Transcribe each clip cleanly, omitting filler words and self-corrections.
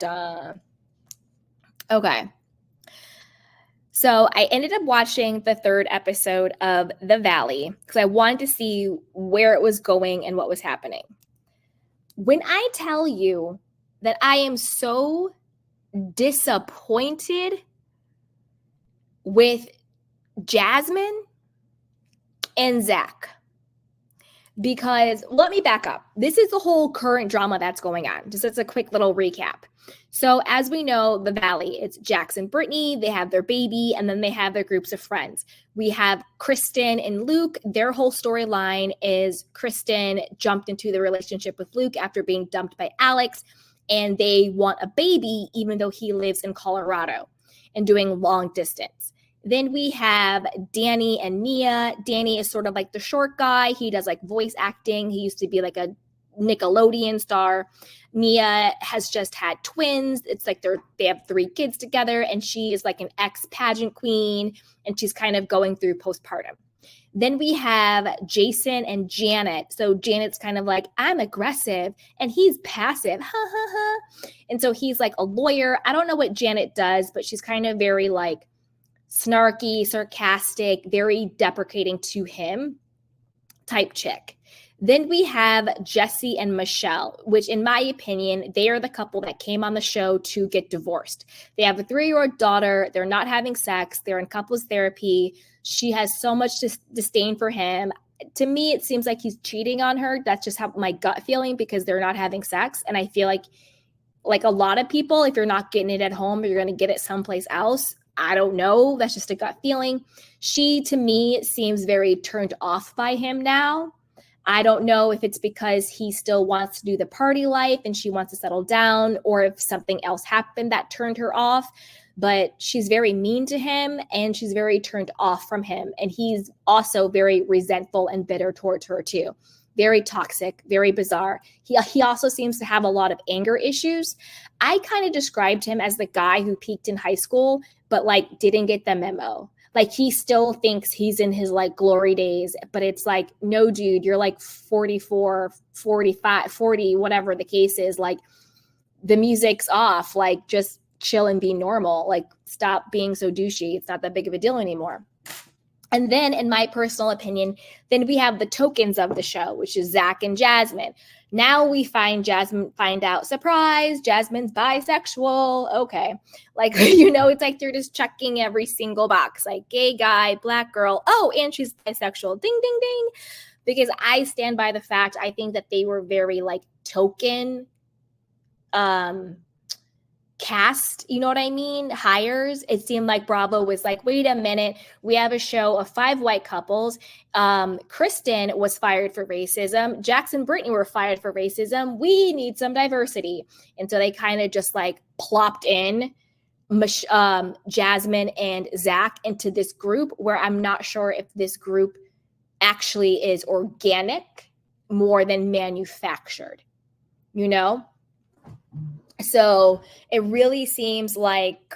Duh. Okay. So I ended up watching the 3rd episode of The Valley because I wanted to see where it was going and what was happening. When I tell you that I am so disappointed with Jasmine and Zach, because let me back up. This is the whole current drama that's going on. Just as a quick little recap. So as we know, The Valley, it's Jax and Brittany. They have their baby, and then they have their groups of friends. We have Kristen and Luke. Their whole storyline is Kristen jumped into the relationship with Luke after being dumped by Alex, and they want a baby even though he lives in Colorado and doing long distance. Then we have Danny and Mia. Danny is sort of like the short guy. He does like voice acting. He used to be like a Nickelodeon star. Mia has just had twins. It's like they have 3 kids together, and she is like an ex-pageant queen, and she's kind of going through postpartum. Then we have Jason and Janet. So Janet's kind of like, I'm aggressive, and he's passive. Ha, ha, ha. And so he's like a lawyer. I don't know what Janet does, but she's kind of very like snarky, sarcastic, very deprecating to him type chick. Then we have Jesse and Michelle, which in my opinion, they are the couple that came on the show to get divorced. They have a 3-year-old daughter. They're not having sex. They're in couples therapy. She has so much disdain for him. To me, it seems like he's cheating on her. That's just how my gut feeling, because they're not having sex. And I feel like a lot of people, if you're not getting it at home, you're going to get it someplace else. I don't know. That's just a gut feeling. She, to me, seems very turned off by him now. I don't know if it's because he still wants to do the party life and she wants to settle down, or if something else happened that turned her off. But she's very mean to him, and she's very turned off from him. And he's also very resentful and bitter towards her too. Very toxic, very bizarre. He also seems to have a lot of anger issues. I kind of described him as the guy who peaked in high school, but like didn't get the memo. Like he still thinks he's in his like glory days, but it's like, no, dude, you're like 44, 45, 40, whatever the case is. Like the music's off, like just chill and be normal. Like stop being so douchey. It's not that big of a deal anymore. And then in my personal opinion, then we have the tokens of the show, which is Zach and Jasmine. Now we find out, surprise, Jasmine's bisexual. Okay. Like, it's like they're just checking every single box, like gay guy, black girl. Oh, and she's bisexual. Ding, ding, ding. Because I stand by the fact, I think that they were very like token cast, you know what I mean? Hires. It seemed like Bravo was like, wait a minute, we have a show of 5 white couples. Kristen was fired for racism. Jax and Brittany were fired for racism. We need some diversity. And so they kind of just like plopped in Jasmine and Zach into this group, where I'm not sure if this group actually is organic more than manufactured, So it really seems like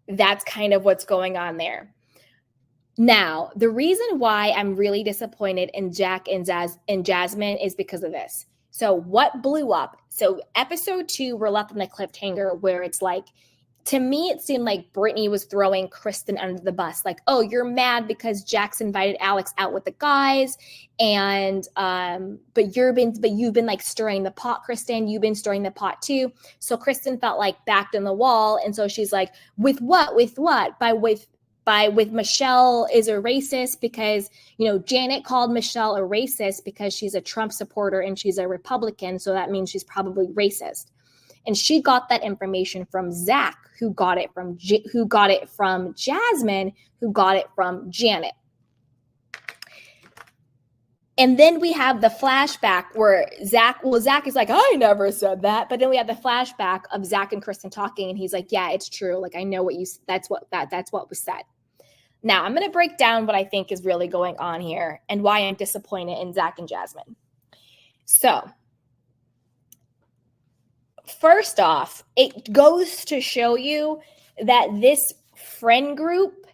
that's kind of what's going on there. Now, the reason why I'm really disappointed in Jack and Jasmine is because of this. So what blew up? So episode 2, we're left on a cliffhanger where it's like, to me, it seemed like Brittany was throwing Kristen under the bus. Like, oh, you're mad because Jax invited Alex out with the guys, and but you've been like stirring the pot, Kristen. You've been stirring the pot too. So Kristen felt like backed in the wall, and so she's like, with what? With Michelle is a racist because Janet called Michelle a racist because she's a Trump supporter and she's a Republican, so that means she's probably racist. And she got that information from Zach, who got it from Jasmine, who got it from Janet. And then we have the flashback where Zach is like, I never said that. But then we have the flashback of Zach and Kristen talking, and he's like, yeah, it's true. Like, I know that's what was said. Now I'm going to break down what I think is really going on here and why I'm disappointed in Zach and Jasmine. So, first off, it goes to show you that this friend group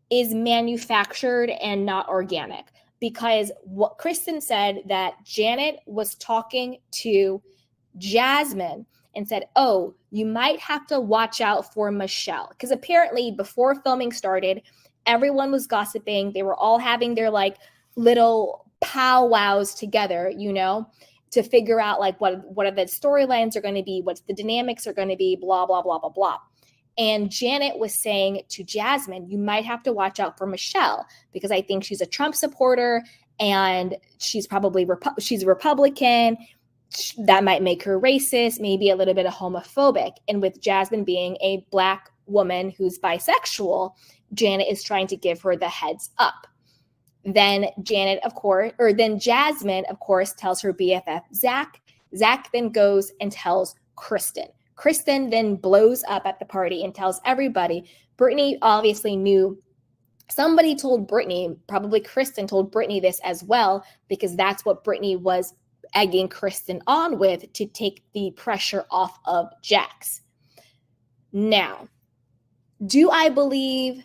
is manufactured and not organic, because what Kristen said, that Janet was talking to Jasmine and said, oh, you might have to watch out for Michelle. Because apparently before filming started, everyone was gossiping. They were all having their like little powwows together, you know, to figure out like what are the storylines are going to be, what's the dynamics are going to be, blah, blah, blah, blah, blah. And Janet was saying to Jasmine, you might have to watch out for Michelle because I think she's a Trump supporter and she's probably she's a Republican. That might make her racist, maybe a little bit of homophobic. And with Jasmine being a Black woman who's bisexual, Janet is trying to give her the heads up. Then Jasmine, of course, tells her BFF, Zach. Zach then goes and tells Kristen. Kristen then blows up at the party and tells everybody. Brittany obviously knew. Somebody told Brittany, probably Kristen told Brittany this as well, because that's what Brittany was egging Kristen on with to take the pressure off of Jax. Now, do I believe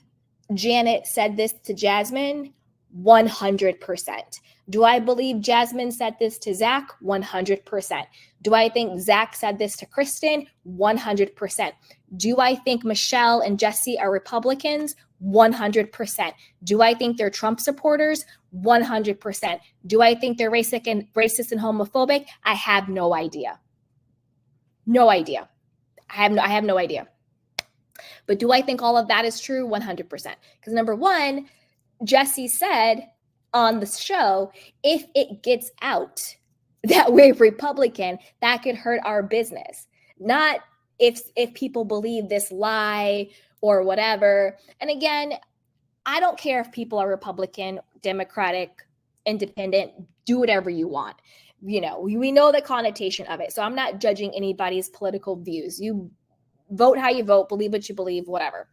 Janet said this to Jasmine? 100%. Do I believe Jasmine said this to Zach? 100%. Do I think Zach said this to Kristen? 100%. Do I think Michelle and Jesse are Republicans? 100%. Do I think they're Trump supporters? 100%. Do I think they're racist and homophobic? I have no idea. No idea. I have no idea. But do I think all of that is true? 100%. Because number one, Jesse said on the show, if it gets out that we're Republican, that could hurt our business. Not if people believe this lie or whatever. And again, I don't care if people are Republican, Democratic, Independent, do whatever you want. You know, we know the connotation of it. So I'm not judging anybody's political views. You vote how you vote, believe what you believe, whatever.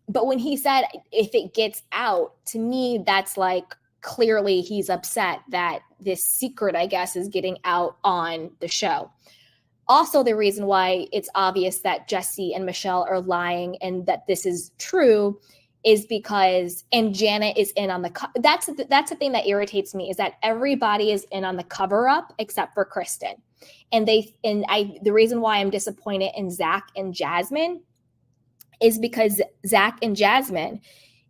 But when he said, if it gets out, to me, that's like clearly he's upset that this secret, I guess, is getting out on the show. Also, the reason why it's obvious that Jesse and Michelle are lying and that this is true is because, and Janet is in on that's the thing that irritates me, is that everybody is in on the cover up except for Kristen. And the reason why I'm disappointed in Zach and Jasmine is because Zach and Jasmine,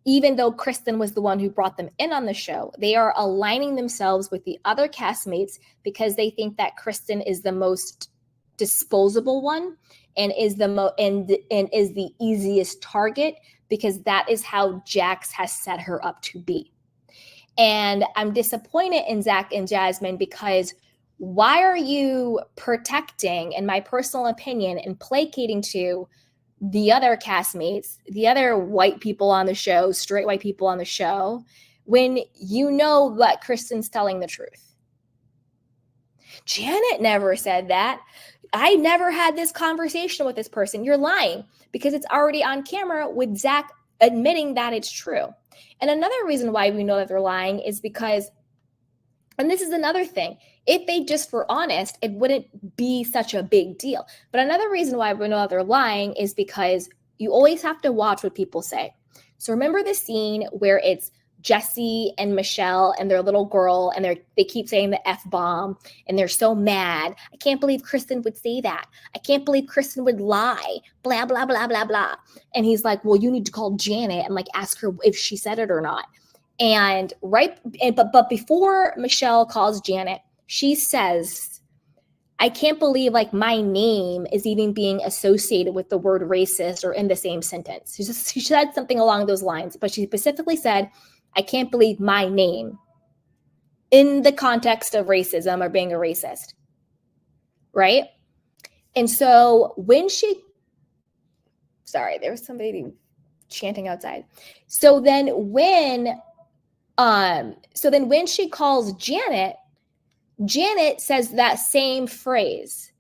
even though Kristen was the one who brought them in on the show, they are aligning themselves with the other castmates because they think that Kristen is the most disposable one and is the easiest target because that is how Jax has set her up to be. And I'm disappointed in Zach and Jasmine because why are you protecting, in my personal opinion, and placating to the other castmates, the other white people on the show, straight white people on the show, when you know that Kristen's telling the truth? Janet never said that. I never had this conversation with this person. You're lying, because it's already on camera with Zach admitting that it's true. And another reason why we know that they're lying is because, and this is another thing, if they just were honest, it wouldn't be such a big deal. But another reason why we know that they're lying is because you always have to watch what people say. So remember the scene where it's Jesse and Michelle and their little girl, and they keep saying the F-bomb, and they're so mad. I can't believe Kristen would say that. I can't believe Kristen would lie, blah, blah, blah, blah, blah. And he's like, well, you need to call Janet and like ask her if she said it or not. But before Michelle calls Janet, she says, I can't believe like my name is even being associated with the word racist or in the same sentence. She said something along those lines, but she specifically said, I can't believe my name in the context of racism or being a racist. Right? And so when there was somebody chanting outside. So then when she calls Janet, Janet says that same phrase,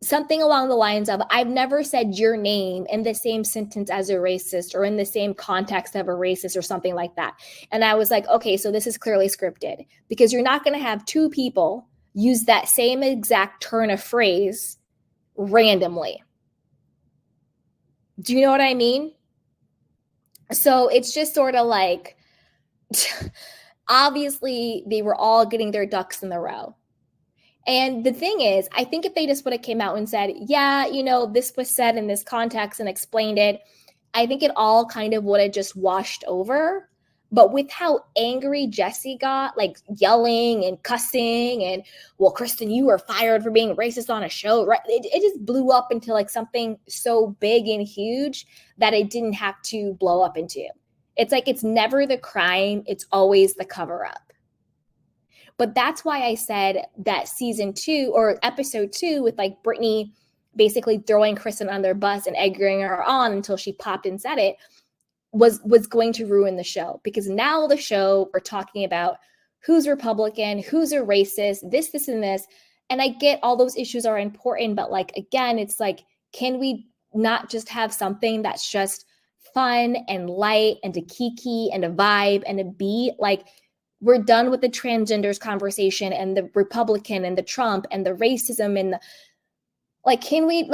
something along the lines of, I've never said your name in the same sentence as a racist or in the same context of a racist or something like that. And I was like, okay, so this is clearly scripted, because you're not going to have two people use that same exact turn of phrase randomly. Do you know what I mean? So it's just sort of like, obviously they were all getting their ducks in the row. And the thing is, I think if they just would have came out and said, yeah, this was said in this context and explained it, I think it all kind of would have just washed over. But with how angry Jesse got, like yelling and cussing and, well, Kristen, you were fired for being racist on a show, right? It just blew up into like something so big and huge that it didn't have to blow up into. It's like it's never the crime, it's always the cover up. But that's why I said that season 2 or episode 2 with like Brittany basically throwing Kristen on their bus and egging her on until she popped and said it was going to ruin the show, because now the show, we're talking about who's Republican, who's a racist, this, and this. And I get all those issues are important, but like, again, it's like, can we not just have something that's just fun and light and a kiki and a vibe and a beat? Like, we're done with the transgenders conversation and the Republican and the Trump and the racism and the, can we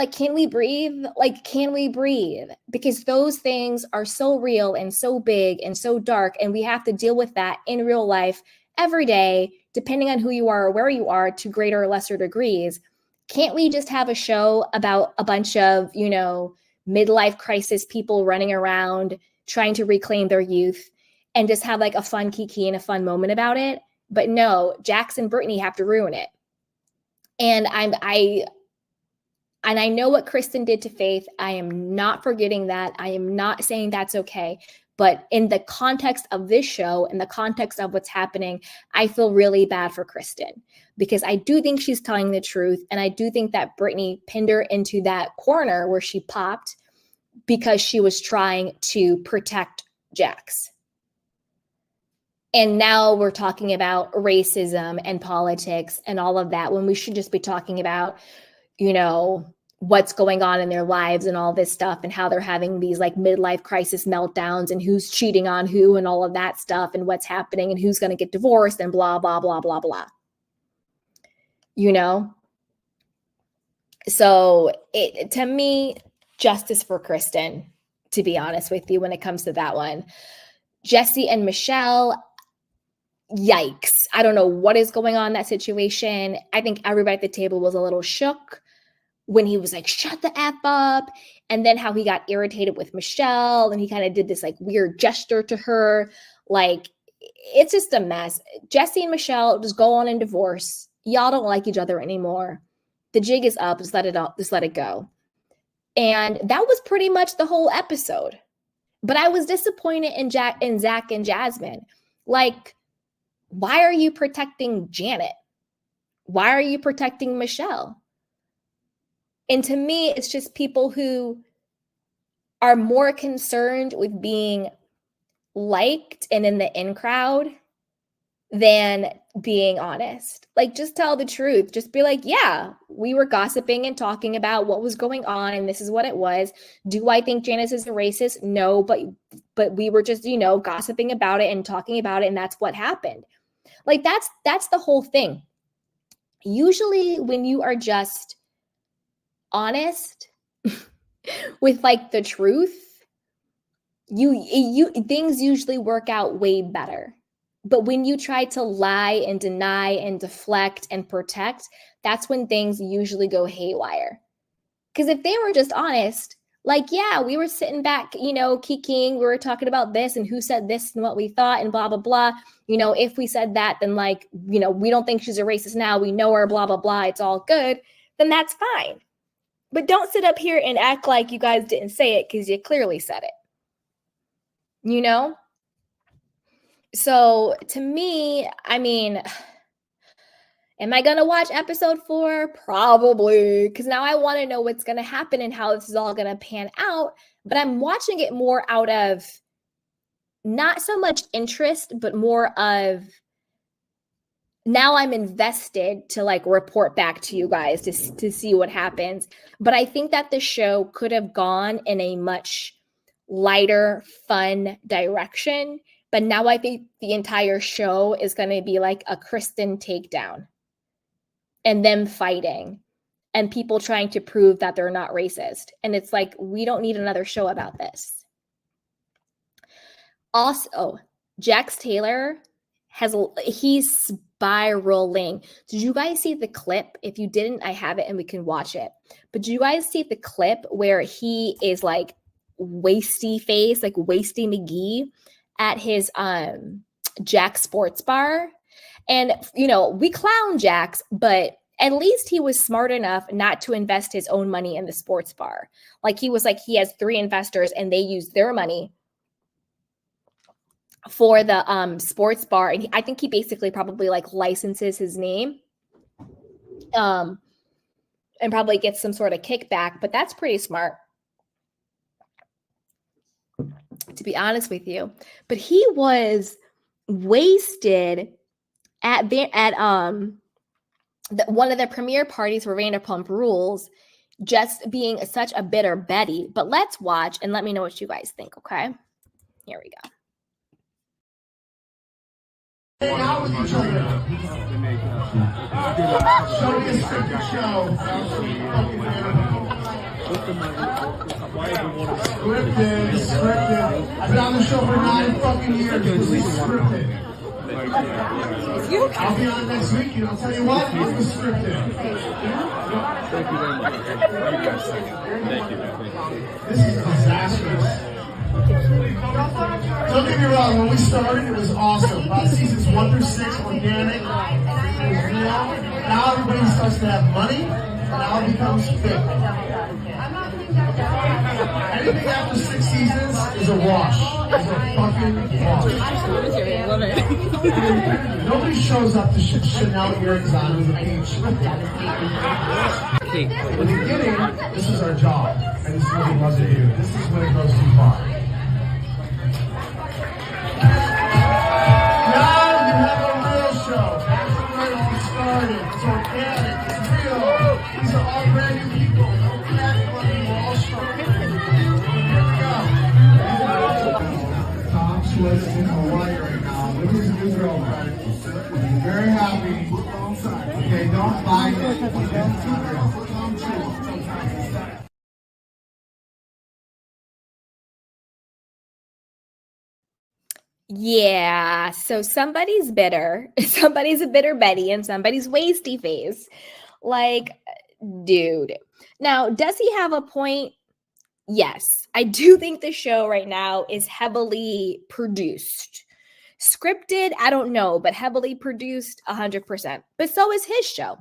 breathe? Can we breathe? Because those things are so real and so big and so dark, and we have to deal with that in real life every day, depending on who you are or where you are, to greater or lesser degrees. Can't we just have a show about a bunch of, midlife crisis people running around trying to reclaim their youth and just have like a fun kiki and a fun moment about it? But no, Jax and Brittany have to ruin it. And I know what Kristen did to Faith. I am not forgetting that. I am not saying that's okay. But in the context of this show, in the context of what's happening, I feel really bad for Kristen, because I do think she's telling the truth. And I do think that Brittany pinned her into that corner where she popped because she was trying to protect Jax. And now we're talking about racism and politics and all of that, when we should just be talking about, what's going on in their lives and all this stuff, and how they're having these like midlife crisis meltdowns and who's cheating on who and all of that stuff and what's happening and who's going to get divorced and blah, blah, blah, blah, blah. So to me, justice for Kristen, to be honest with you, when it comes to that one. Jesse and Michelle, yikes. I don't know what is going on in that situation. I think everybody at the table was a little shook when he was like, shut the F up. And then how he got irritated with Michelle and he kind of did this like weird gesture to her. Like, it's just a mess. Jesse and Michelle just go on and divorce. Y'all don't like each other anymore. The jig is up. Just let it go. And that was pretty much the whole episode. But I was disappointed in Zach and Jasmine. Like, why are you protecting Janet? Why are you protecting Michelle? And to me, it's just people who are more concerned with being liked and in the in crowd than being honest. Like, just tell the truth. Just be like, yeah, we were gossiping and talking about what was going on, and this is what it was. Do I think Janice is a racist? No, but we were just, gossiping about it and talking about it, and that's what happened. Like, that's the whole thing. Usually when you are just honest with like the truth, you things usually work out way better. But when you try to lie and deny and deflect and protect, that's when things usually go haywire. Because if they were just honest, like, yeah, we were sitting back, kikiing, we were talking about this and who said this and what we thought and blah, blah, blah. If we said that, then like, we don't think she's a racist now. We know her, blah, blah, blah. It's all good. Then that's fine. But don't sit up here and act like you guys didn't say it, because you clearly said it. So to me, I mean, am I going to watch episode 4? Probably, because now I want to know what's going to happen and how this is all going to pan out. But I'm watching it more out of not so much interest, but more of, now I'm invested to like report back to you guys to see what happens. But I think that the show could have gone in a much lighter, fun direction. But now I think the entire show is going to be like a Kristen takedown and them fighting and people trying to prove that they're not racist. And it's like, we don't need another show about this. Also, Jax Taylor he's spiraling. Did you guys see the clip? If you didn't, I have it and we can watch it. But did you guys see the clip where he is like wasty face, like Wasty McGee at his Jax sports bar? And, you know, we clown Jax, but at least he was smart enough not to invest his own money in the sports bar. Like he was like, he has 3 investors and they use their money for the sports bar. And I think he basically probably like licenses his name and probably gets some sort of kickback, but that's pretty smart, to be honest with you. But he was wasted at one of the premiere parties for Vanderpump Rules, just being such a bitter Betty. But let's watch and let me know what you guys think, okay? Here we go. Hang out with each other. Show me a scripted show. Scripted. I've been on the show for 9 fucking years. This is scripted. I'll be on next week and I'll tell you what, it was scripted. Thank you very much. Thank you. This is disastrous. Don't get me wrong, when we started, it was awesome. By seasons 1 through 6, organic, it was real. Now everybody starts to have money, and now it becomes fake. Anything after 6 seasons is a wash. It's a fucking wash. Nobody shows up to Chanel earrings on with a peach. In the beginning, this is our job, and this is what we love to do. This is when it goes too far. Now you have a real show. That's where it started. It's organic. It's real. These are all brand new people. No cat money. We're all strong. Here we go. Tom's was in Hawaii right now. Look at his new girlfriend. He's very happy. Okay, don't buy it. Yeah, so somebody's bitter. Somebody's a bitter Betty and somebody's wasty face. Like, dude. Now, does he have a point? Yes. I do think the show right now is heavily produced. Scripted, I don't know, but heavily produced 100%. But so is his show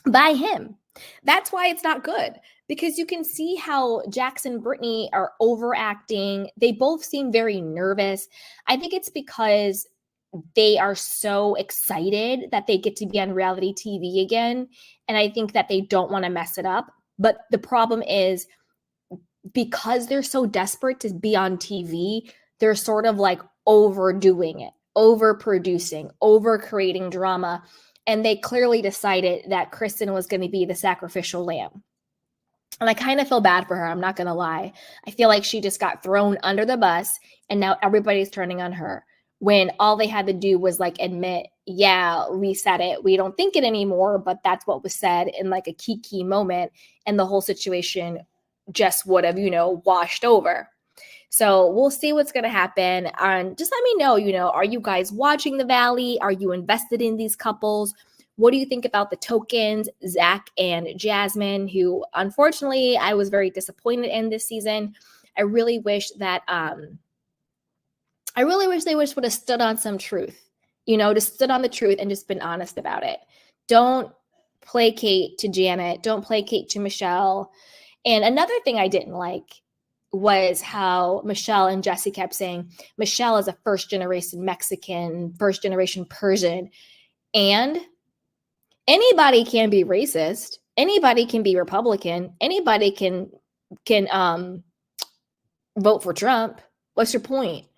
by him. That's why it's not good, because you can see how Jax and Brittany are overacting. They both seem very nervous. I think it's because they are so excited that they get to be on reality TV again. And I think that they don't want to mess it up. But the problem is, because they're so desperate to be on TV, they're sort of like overdoing it, overproducing, over creating drama. And they clearly decided that Kristen was going to be the sacrificial lamb. And I kind of feel bad for her. I'm not going to lie. I feel like she just got thrown under the bus and now everybody's turning on her, when all they had to do was like admit, yeah, we said it. We don't think it anymore, but that's what was said in like a key moment. And the whole situation just would have, washed over. So we'll see what's going to happen. And just let me know, are you guys watching The Valley? Are you invested in these couples? What do you think about the tokens, Zach and Jasmine, who unfortunately I was very disappointed in this season. I really wish that, they would have stood on some truth, just stood on the truth and just been honest about it. Don't placate to Janet. Don't placate to Michelle. And another thing I didn't like was how Michelle and Jesse kept saying Michelle is a first-generation Mexican, first-generation Persian. And anybody can be racist. Anybody can be Republican. Anybody can vote for Trump. What's your point?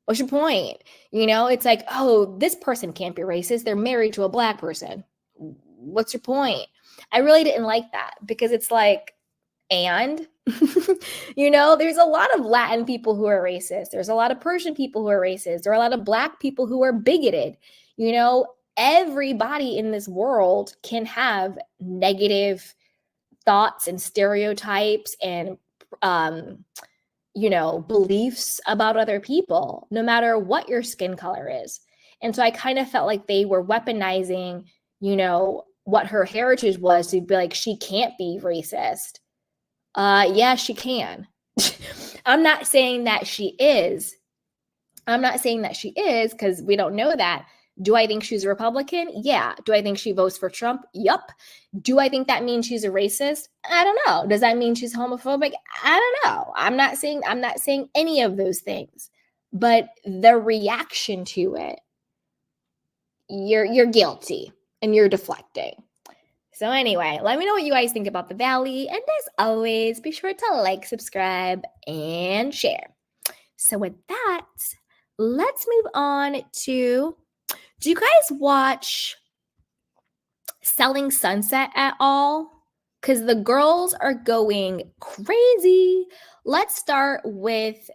What's your point? It's like, oh, this person can't be racist. They're married to a Black person. What's your point? I really didn't like that, because it's like, and there's a lot of Latin people who are racist. There's a lot of Persian people who are racist. There are a lot of Black people who are bigoted. Everybody in this world can have negative thoughts and stereotypes and, beliefs about other people, no matter what your skin color is. And so I kind of felt like they were weaponizing, you know, what her heritage was to be like, she can't be racist. Yeah, she can. I'm not saying that she is. I'm not saying that she is because we don't know that. Do I think she's a Republican? Yeah. Do I think she votes for Trump? Yup. Do I think that means she's a racist? I don't know. Does that mean she's homophobic? I don't know. I'm not saying any of those things. But the reaction to it, you're guilty and you're deflecting. So anyway, let me know what you guys think about the Valley. And as always, be sure to like, subscribe, and share. So with that, let's move on to, do you guys watch Selling Sunset at all? Because the girls are going crazy. Let's start with